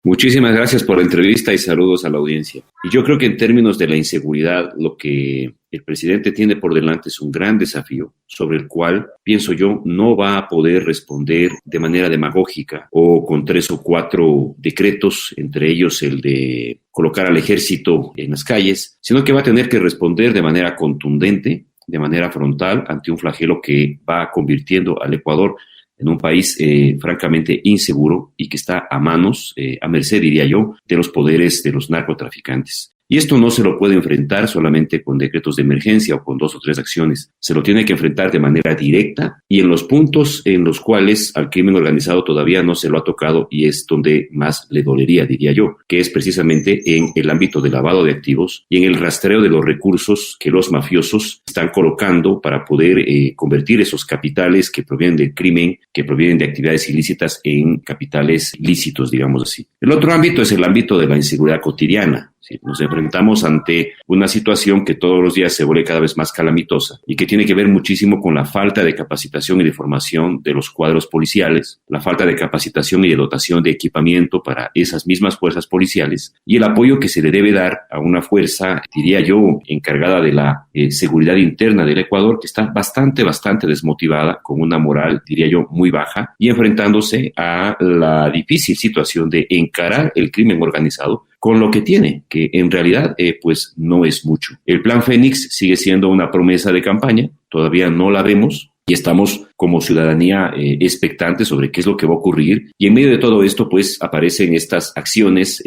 Muchísimas gracias por la entrevista y saludos a la audiencia. Y yo creo que en términos de la inseguridad, lo que el presidente tiene por delante es un gran desafío sobre el cual, pienso yo, no va a poder responder de manera demagógica o con 3 o 4 decretos, entre ellos el de colocar al ejército en las calles, sino que va a tener que responder de manera contundente, de manera frontal, ante un flagelo que va convirtiendo al Ecuador en un país francamente inseguro y que está a manos, a merced, diría yo, de los poderes de los narcotraficantes. Y esto no se lo puede enfrentar solamente con decretos de emergencia o con 2 o 3 acciones. Se lo tiene que enfrentar de manera directa y en los puntos en los cuales al crimen organizado todavía no se lo ha tocado y es donde más le dolería, diría yo, que es precisamente en el ámbito del lavado de activos y en el rastreo de los recursos que los mafiosos están colocando para poder convertir esos capitales que provienen del crimen, que provienen de actividades ilícitas en capitales lícitos, digamos así. El otro ámbito es el ámbito de la inseguridad cotidiana. Sí, nos enfrentamos ante una situación que todos los días se vuelve cada vez más calamitosa y que tiene que ver muchísimo con la falta de capacitación y de formación de los cuadros policiales, la falta de capacitación y de dotación de equipamiento para esas mismas fuerzas policiales y el apoyo que se le debe dar a una fuerza, diría yo, encargada de la seguridad interna del Ecuador, que está bastante desmotivada, con una moral, diría yo, muy baja y enfrentándose a la difícil situación de encarar el crimen organizado con lo que tiene, que en realidad pues no es mucho. El Plan Fénix sigue siendo una promesa de campaña, todavía no la vemos y estamos como ciudadanía expectantes sobre qué es lo que va a ocurrir y en medio de todo esto pues aparecen estas acciones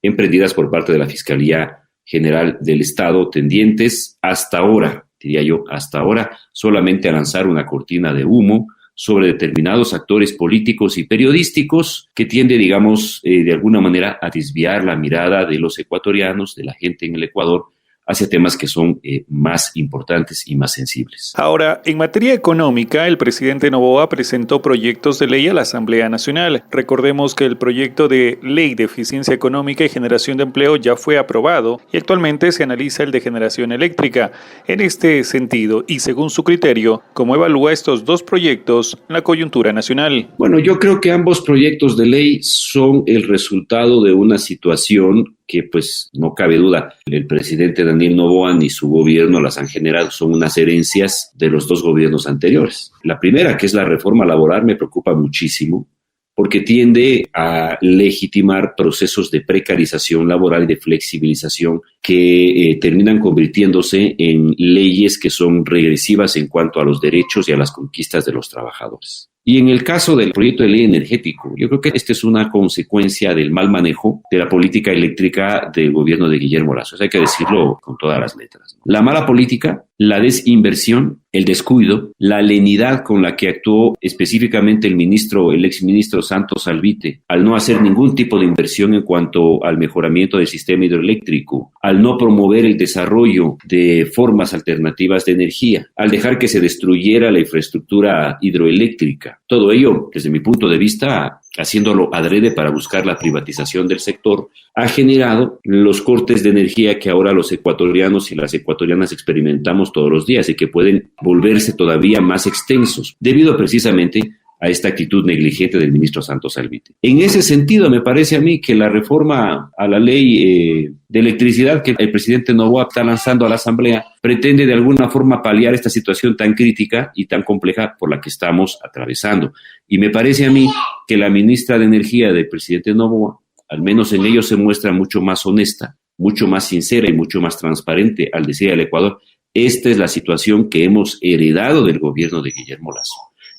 emprendidas por parte de la Fiscalía General del Estado tendientes hasta ahora, diría yo, hasta ahora solamente a lanzar una cortina de humo sobre determinados actores políticos y periodísticos que tiende, digamos, de alguna manera a desviar la mirada de los ecuatorianos, de la gente en el Ecuador, hacia temas que son más importantes y más sensibles. Ahora, en materia económica, el presidente Noboa presentó proyectos de ley a la Asamblea Nacional. Recordemos que el proyecto de Ley de Eficiencia Económica y Generación de Empleo ya fue aprobado y actualmente se analiza el de generación eléctrica. En este sentido, y según su criterio, ¿cómo evalúa estos 2 proyectos la coyuntura nacional? Bueno, yo creo que ambos proyectos de ley son el resultado de una situación que pues no cabe duda, el presidente Daniel Noboa ni su gobierno las han generado, son unas herencias de los 2 gobiernos anteriores. La primera, que es la reforma laboral, me preocupa muchísimo porque tiende a legitimar procesos de precarización laboral y de flexibilización que terminan convirtiéndose en leyes que son regresivas en cuanto a los derechos y a las conquistas de los trabajadores. Y en el caso del proyecto de ley energético, yo creo que esta es una consecuencia del mal manejo de la política eléctrica del gobierno de Guillermo Lasso. Hay que decirlo con todas las letras. La mala política, la desinversión, el descuido, la lenidad con la que actuó específicamente el exministro Santos Alvite, al no hacer ningún tipo de inversión en cuanto al mejoramiento del sistema hidroeléctrico, al no promover el desarrollo de formas alternativas de energía, al dejar que se destruyera la infraestructura hidroeléctrica. Todo ello, desde mi punto de vista, haciéndolo adrede para buscar la privatización del sector, ha generado los cortes de energía que ahora los ecuatorianos y las ecuatorianas experimentamos todos los días y que pueden volverse todavía más extensos, debido precisamente a esta actitud negligente del ministro Santos Alvite. En ese sentido, me parece a mí que la reforma a la ley de electricidad que el presidente Noboa está lanzando a la Asamblea pretende de alguna forma paliar esta situación tan crítica y tan compleja por la que estamos atravesando. Y me parece a mí que la ministra de Energía del presidente Noboa, al menos en ello, se muestra mucho más honesta, mucho más sincera y mucho más transparente al decir al Ecuador, esta es la situación que hemos heredado del gobierno de Guillermo Lasso.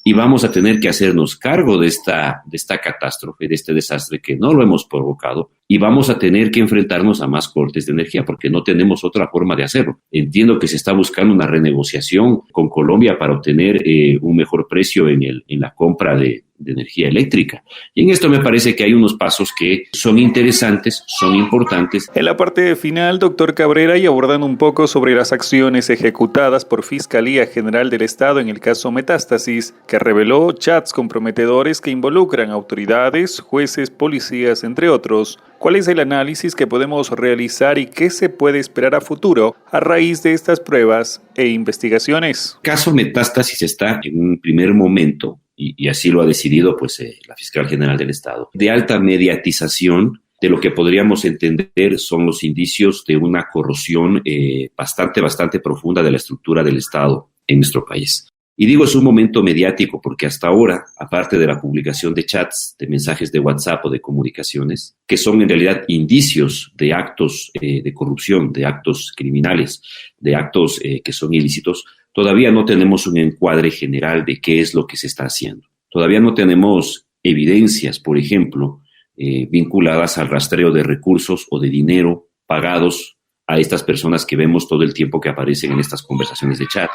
Y vamos a tener que hacernos cargo de esta catástrofe, de este desastre que no lo hemos provocado, y vamos a tener que enfrentarnos a más cortes de energía porque no tenemos otra forma de hacerlo. Entiendo que se está buscando una renegociación con Colombia para obtener un mejor precio en la compra de energía eléctrica. Y en esto me parece que hay unos pasos que son interesantes, son importantes. En la parte final, doctor Cabrera, y abordando un poco sobre las acciones ejecutadas por Fiscalía General del Estado en el caso Metástasis, que reveló chats comprometedores que involucran autoridades, jueces, policías, entre otros. ¿Cuál es el análisis que podemos realizar y qué se puede esperar a futuro a raíz de estas pruebas e investigaciones? El caso Metástasis está en un primer momento y así lo ha decidido pues, la fiscal general del Estado, de alta mediatización de lo que podríamos entender son los indicios de una corrosión bastante profunda de la estructura del Estado en nuestro país. Y digo, es un momento mediático porque hasta ahora, aparte de la publicación de chats, de mensajes de WhatsApp o de comunicaciones, que son en realidad indicios de actos de corrupción, de actos criminales, de actos que son ilícitos, todavía no tenemos un encuadre general de qué es lo que se está haciendo. Todavía no tenemos evidencias, por ejemplo, vinculadas al rastreo de recursos o de dinero pagados a estas personas que vemos todo el tiempo que aparecen en estas conversaciones de chat.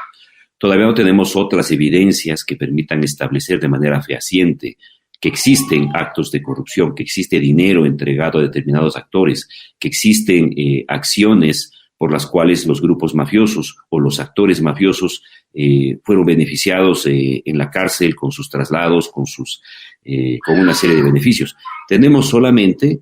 Todavía no tenemos otras evidencias que permitan establecer de manera fehaciente que existen actos de corrupción, que existe dinero entregado a determinados actores, que existen acciones por las cuales los grupos mafiosos o los actores mafiosos fueron beneficiados en la cárcel con sus traslados, con una serie de beneficios. Tenemos solamente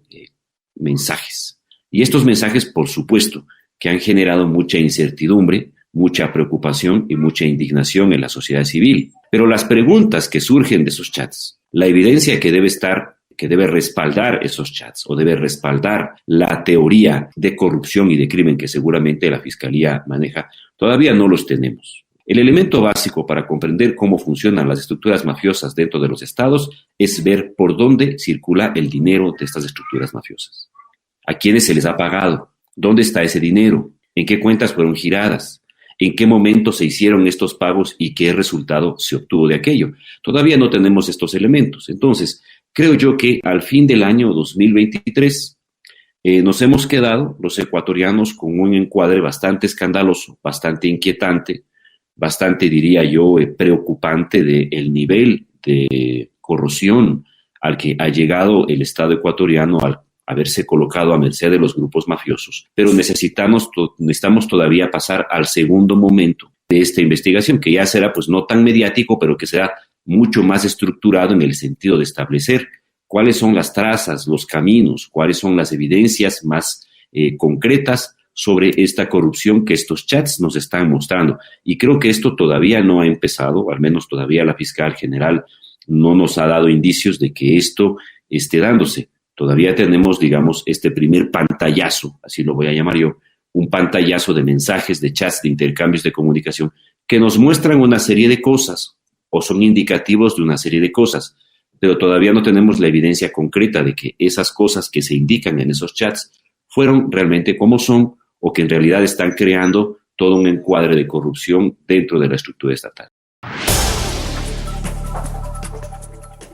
mensajes. Y estos mensajes, por supuesto, que han generado mucha incertidumbre, mucha preocupación y mucha indignación en la sociedad civil. Pero las preguntas que surgen de esos chats, la evidencia que debe respaldar esos chats o debe respaldar la teoría de corrupción y de crimen que seguramente la Fiscalía maneja, todavía no los tenemos. El elemento básico para comprender cómo funcionan las estructuras mafiosas dentro de los estados es ver por dónde circula el dinero de estas estructuras mafiosas. ¿A quiénes se les ha pagado? ¿Dónde está ese dinero? ¿En qué cuentas fueron giradas? ¿En qué momento se hicieron estos pagos y qué resultado se obtuvo de aquello? Todavía no tenemos estos elementos. Entonces, creo yo que al fin del año 2023 nos hemos quedado, los ecuatorianos, con un encuadre bastante escandaloso, bastante inquietante, bastante, diría yo, preocupante del nivel de corrosión al que ha llegado el Estado ecuatoriano al haberse colocado a merced de los grupos mafiosos. Pero necesitamos todavía pasar al segundo momento de esta investigación, que ya será pues no tan mediático, pero que será mucho más estructurado en el sentido de establecer cuáles son las trazas, los caminos, cuáles son las evidencias más concretas sobre esta corrupción que estos chats nos están mostrando. Y creo que esto todavía no ha empezado, o al menos todavía la fiscal general no nos ha dado indicios de que esto esté dándose. Todavía tenemos, digamos, este primer pantallazo, así lo voy a llamar yo, un pantallazo de mensajes, de chats, de intercambios de comunicación que nos muestran una serie de cosas o son indicativos de una serie de cosas, pero todavía no tenemos la evidencia concreta de que esas cosas que se indican en esos chats fueron realmente como son o que en realidad están creando todo un encuadre de corrupción dentro de la estructura estatal.